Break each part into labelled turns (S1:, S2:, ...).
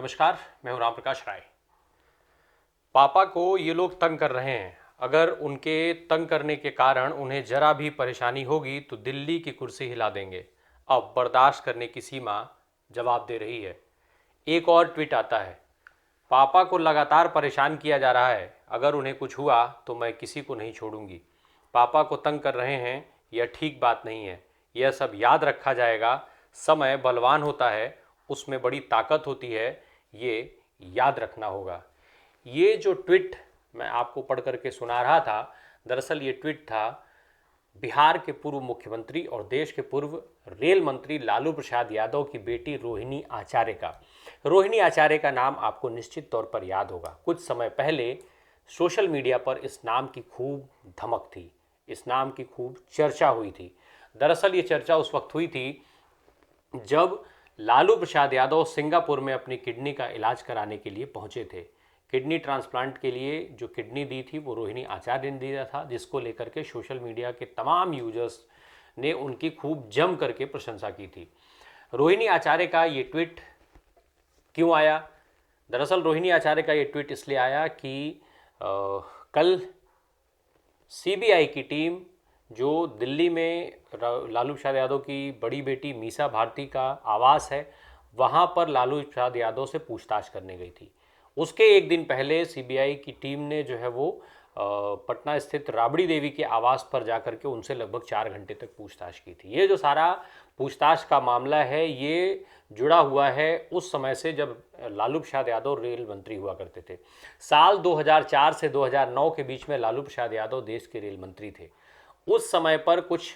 S1: नमस्कार, मैं हूं राम प्रकाश राय। पापा को ये लोग तंग कर रहे हैं। अगर उनके तंग करने के कारण उन्हें जरा भी परेशानी होगी तो दिल्ली की कुर्सी हिला देंगे। अब बर्दाश्त करने की सीमा जवाब दे रही है। एक और ट्वीट आता है, पापा को लगातार परेशान किया जा रहा है। अगर उन्हें कुछ हुआ तो मैं किसी को नहीं छोड़ूंगी। पापा को तंग कर रहे हैं, यह ठीक बात नहीं है। यह सब याद रखा जाएगा। समय बलवान होता है, उसमें बड़ी ताकत होती है। ये याद रखना होगा। ये जो ट्वीट मैं आपको पढ़ करके सुना रहा था, दरअसल ये ट्वीट था बिहार के पूर्व मुख्यमंत्री और देश के पूर्व रेल मंत्री लालू प्रसाद यादव की बेटी रोहिणी आचार्य का। रोहिणी आचार्य का नाम आपको निश्चित तौर पर याद होगा। कुछ समय पहले सोशल मीडिया पर इस नाम की खूब धमक थी, इस नाम की खूब चर्चा हुई थी। दरअसल ये चर्चा उस वक्त हुई थी जब लालू प्रसाद यादव सिंगापुर में अपनी किडनी का इलाज कराने के लिए पहुंचे थे। किडनी ट्रांसप्लांट के लिए जो किडनी दी थी वो रोहिणी आचार्य ने दिया था, जिसको लेकर के सोशल मीडिया के तमाम यूजर्स ने उनकी खूब जम करके प्रशंसा की थी। रोहिणी आचार्य का ये ट्वीट क्यों आया? दरअसल रोहिणी आचार्य का ये ट्वीट इसलिए आया कि कल सीबीआई की टीम जो दिल्ली में लालू प्रसाद यादव की बड़ी बेटी मीसा भारती का आवास है, वहाँ पर लालू प्रसाद यादव से पूछताछ करने गई थी। उसके एक दिन पहले सीबीआई की टीम ने जो है वो पटना स्थित राबड़ी देवी के आवास पर जाकर के उनसे लगभग 4 घंटे तक पूछताछ की थी। ये जो सारा पूछताछ का मामला है, ये जुड़ा हुआ है उस समय से जब लालू प्रसाद यादव रेल मंत्री हुआ करते थे। साल 2004 से 2009 के बीच में लालू प्रसाद यादव देश के रेल मंत्री थे। उस समय पर कुछ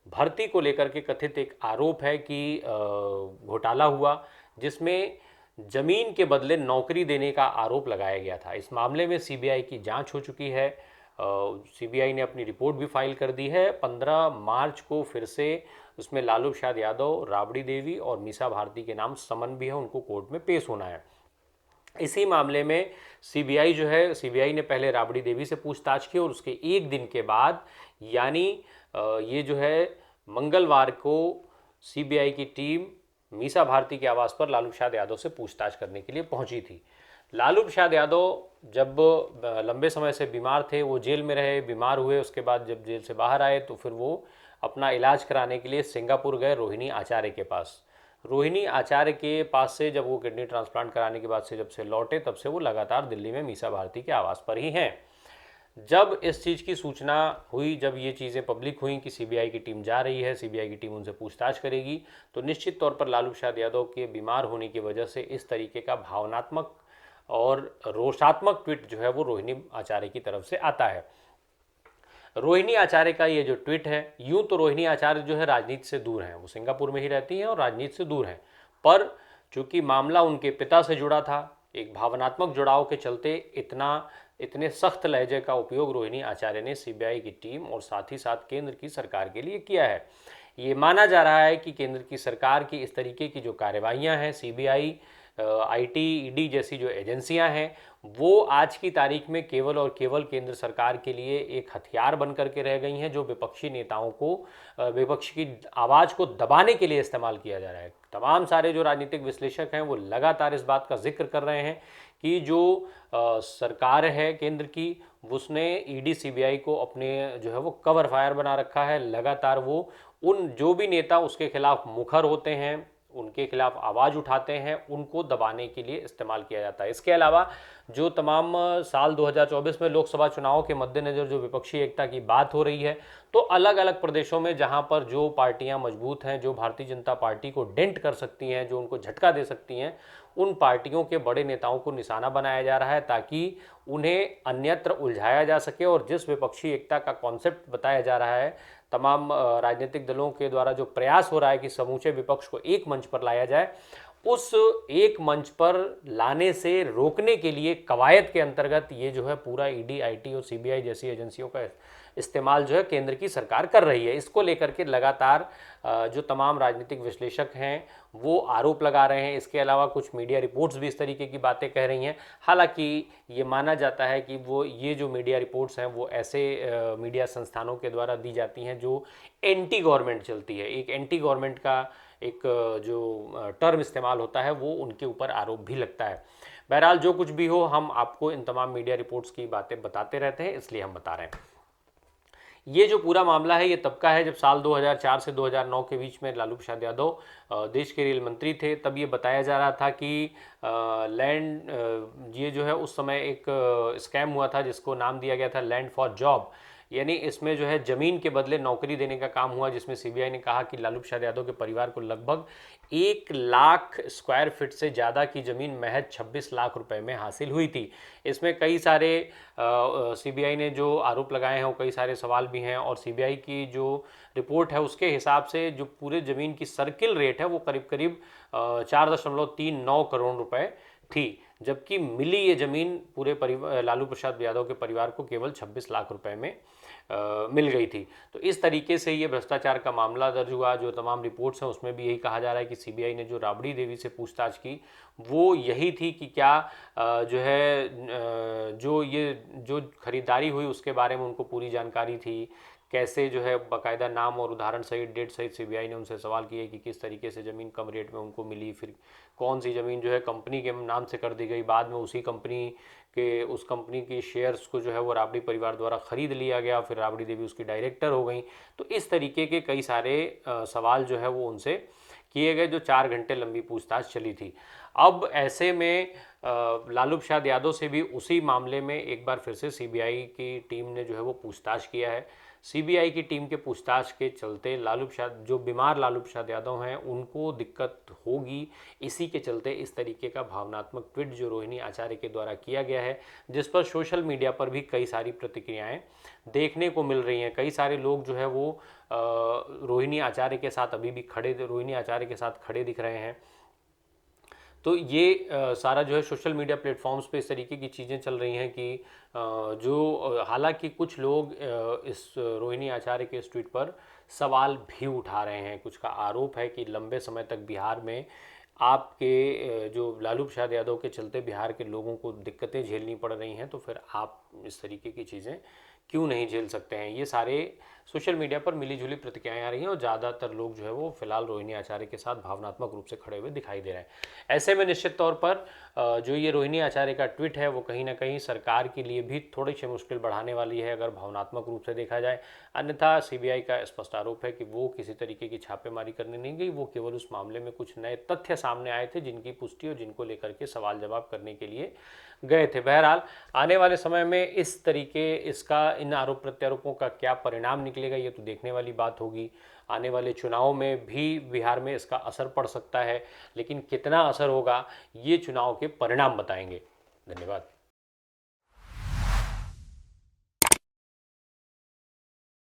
S1: भर्ती को लेकर के कथित एक आरोप है कि घोटाला हुआ, जिसमें जमीन के बदले नौकरी देने का आरोप लगाया गया था। इस मामले में सीबीआई की जांच हो चुकी है। सीबीआई ने अपनी रिपोर्ट भी फाइल कर दी है। 15 मार्च को फिर से उसमें लालू प्रसाद यादव, राबड़ी देवी और मीसा भारती के नाम समन भी है, उनको कोर्ट में पेश होना है। इसी मामले में सीबीआई जो है, सीबीआई ने पहले राबड़ी देवी से पूछताछ की और उसके एक दिन के बाद यानी ये जो है मंगलवार को सीबीआई की टीम मीसा भारती के आवास पर लालू प्रसाद यादव से पूछताछ करने के लिए पहुंची थी। लालू प्रसाद यादव जब लंबे समय से बीमार थे, वो जेल में रहे, बीमार हुए, उसके बाद जब जेल से बाहर आए तो फिर वो अपना इलाज कराने के लिए सिंगापुर गए रोहिणी आचार्य के पास। रोहिणी आचार्य के पास से जब वो किडनी ट्रांसप्लांट कराने के बाद से जब से लौटे, तब से वो लगातार दिल्ली में मीसा भारती के आवास पर ही हैं। जब इस चीज़ की सूचना हुई, जब ये चीज़ें पब्लिक हुई कि सीबीआई की टीम जा रही है, सीबीआई की टीम उनसे पूछताछ करेगी, तो निश्चित तौर पर लालू प्रसाद यादव के बीमार होने की वजह से इस तरीके का भावनात्मक और रोषात्मक ट्वीट जो है वो रोहिणी आचार्य की तरफ से आता है। रोहिणी आचार्य का ये जो ट्वीट है, यूं तो रोहिणी आचार्य जो है राजनीति से दूर हैं, वो सिंगापुर में ही रहती हैं और राजनीति से दूर हैं, पर चूंकि मामला उनके पिता से जुड़ा था, एक भावनात्मक जुड़ाव के चलते इतने सख्त लहजे का उपयोग रोहिणी आचार्य ने सीबीआई की टीम और साथ ही साथ केंद्र की सरकार के लिए किया है। ये माना जा रहा है कि केंद्र की सरकार की इस तरीके की जो कार्रवाइयाँ हैं, सीबीआई, आईटी, ईडी जैसी जो एजेंसियां हैं, वो आज की तारीख में केवल और केवल केंद्र सरकार के लिए एक हथियार बन करके रह गई हैं, जो विपक्षी नेताओं को, विपक्ष की आवाज़ को दबाने के लिए इस्तेमाल किया जा रहा है। तमाम सारे जो राजनीतिक विश्लेषक हैं वो लगातार इस बात का जिक्र कर रहे हैं कि जो सरकार है केंद्र की, उसने ईडी सीबीआई को अपने जो है वो कवर फायर बना रखा है। लगातार वो उन जो भी नेता उसके खिलाफ मुखर होते हैं, उनके खिलाफ आवाज़ उठाते हैं, उनको दबाने के लिए इस्तेमाल किया जाता है। इसके अलावा जो तमाम साल 2024 में लोकसभा चुनाव के मद्देनज़र जो विपक्षी एकता की बात हो रही है, तो अलग अलग प्रदेशों में जहां पर जो पार्टियां मजबूत हैं, जो भारतीय जनता पार्टी को डेंट कर सकती हैं, जो उनको झटका दे सकती हैं, उन पार्टियों के बड़े नेताओं को निशाना बनाया जा रहा है ताकि उन्हें अन्यत्र उलझाया जा सके। और जिस विपक्षी एकता का कॉन्सेप्ट बताया जा रहा है तमाम राजनीतिक दलों के द्वारा, जो प्रयास हो रहा है कि समूचे विपक्ष को एक मंच पर लाया जाए, उस एक मंच पर लाने से रोकने के लिए कवायद के अंतर्गत ये जो है पूरा ईडी, आईटी और सीबीआई जैसी एजेंसियों का इस्तेमाल जो है केंद्र की सरकार कर रही है। इसको लेकर के लगातार जो तमाम राजनीतिक विश्लेषक हैं वो आरोप लगा रहे हैं। इसके अलावा कुछ मीडिया रिपोर्ट्स भी इस तरीके की बातें कह रही हैं। हालांकि ये माना जाता है कि वो ये जो मीडिया रिपोर्ट्स हैं वो ऐसे मीडिया संस्थानों के द्वारा दी जाती हैं जो एंटी गवर्नमेंट चलती है। एक एंटी गवर्नमेंट का एक जो टर्म इस्तेमाल होता है वो उनके ऊपर आरोप भी लगता है। बहरहाल जो कुछ भी हो, हम आपको इन तमाम मीडिया रिपोर्ट्स की बातें बताते रहते हैं, इसलिए हम बता रहे हैं। ये जो पूरा मामला है ये तब का है जब साल 2004 से 2009 के बीच में लालू प्रसाद यादव देश के रेल मंत्री थे। तब ये बताया जा रहा था कि लैंड ये जो है उस समय एक स्कैम हुआ था जिसको नाम दिया गया था लैंड फॉर जॉब, यानी इसमें जो है ज़मीन के बदले नौकरी देने का काम हुआ, जिसमें सीबीआई ने कहा कि लालू प्रसाद यादव के परिवार को लगभग 1 लाख स्क्वायर फीट से ज़्यादा की ज़मीन महज 26 लाख रुपए में हासिल हुई थी। इसमें कई सारे सीबीआई ने जो आरोप लगाए हैं वो कई सारे सवाल भी हैं, और सीबीआई की जो रिपोर्ट है उसके हिसाब से जो पूरे ज़मीन की सर्किल रेट है वो करीब करीब 4.39 करोड़ रुपए थी, जबकि मिली ये ज़मीन पूरे परिवार लालू प्रसाद यादव के परिवार को केवल 26 लाख रुपए में मिल गई थी। तो इस तरीके से ये भ्रष्टाचार का मामला दर्ज हुआ। जो तमाम रिपोर्ट्स हैं उसमें भी यही कहा जा रहा है कि सीबीआई ने जो राबड़ी देवी से पूछताछ की वो यही थी कि क्या जो है जो खरीदारी हुई उसके बारे में उनको पूरी जानकारी थी, कैसे जो है बाकायदा नाम और उदाहरण सहित डेट सहित सीबीआई ने उनसे सवाल किए कि किस तरीके से ज़मीन कम रेट में उनको मिली, फिर कौन सी ज़मीन जो है कंपनी के नाम से कर दी गई, बाद में उसी कंपनी के उस कंपनी की शेयर्स को जो है वो राबड़ी परिवार द्वारा ख़रीद लिया गया, फिर राबड़ी देवी उसकी डायरेक्टर हो गई। तो इस तरीके के कई सारे सवाल जो है वो उनसे किए गए, जो 4 घंटे लंबी पूछताछ चली थी। अब ऐसे में लालू प्रसाद यादव से भी उसी मामले में एक बार फिर से सीबीआई की टीम ने जो है वो पूछताछ किया है। सीबीआई की टीम के पूछताछ के चलते लालू प्रसाद जो बीमार लालू प्रसाद यादव हैं उनको दिक्कत होगी, इसी के चलते इस तरीके का भावनात्मक ट्वीट जो रोहिणी आचार्य के द्वारा किया गया है, जिस पर सोशल मीडिया पर भी कई सारी प्रतिक्रियाएं देखने को मिल रही हैं। कई सारे लोग जो है वो रोहिणी आचार्य के साथ अभी भी रोहिणी आचार्य के साथ खड़े दिख रहे हैं। तो ये सारा जो है सोशल मीडिया प्लेटफॉर्म्स पे इस तरीके की चीज़ें चल रही हैं कि जो हालांकि कुछ लोग इस रोहिणी आचार्य के इस ट्वीट पर सवाल भी उठा रहे हैं। कुछ का आरोप है कि लंबे समय तक बिहार में आपके जो लालू प्रसाद यादव के चलते बिहार के लोगों को दिक्कतें झेलनी पड़ रही हैं, तो फिर आप इस तरीके की चीज़ें क्यों नहीं झेल सकते हैं। ये सारे सोशल मीडिया पर मिली जुली प्रतिक्रियाएं आ रही हैं और ज़्यादातर लोग जो है वो फिलहाल रोहिणी आचार्य के साथ भावनात्मक रूप से खड़े हुए दिखाई दे रहे हैं। ऐसे में निश्चित तौर पर जो ये रोहिणी आचार्य का ट्वीट है वो कहीं ना कहीं सरकार के लिए भी थोड़ी सी मुश्किल बढ़ाने वाली है अगर भावनात्मक रूप से देखा जाए। अन्यथा सीबीआई का स्पष्ट आरोप है कि वो किसी तरीके की छापेमारी करने नहीं गई, वो केवल उस मामले में कुछ नए तथ्य सामने आए थे जिनकी पुष्टि और जिनको लेकर के सवाल जवाब करने के लिए गए थे। बहरहाल आने वाले समय में इस तरीके इसका इन आरोप प्रत्यारोपों का क्या परिणाम निकलेगा ये तो देखने वाली बात होगी। आने वाले चुनाव में भी बिहार में इसका असर पड़ सकता है, लेकिन कितना असर होगा ये चुनाव के परिणाम बताएंगे। धन्यवाद।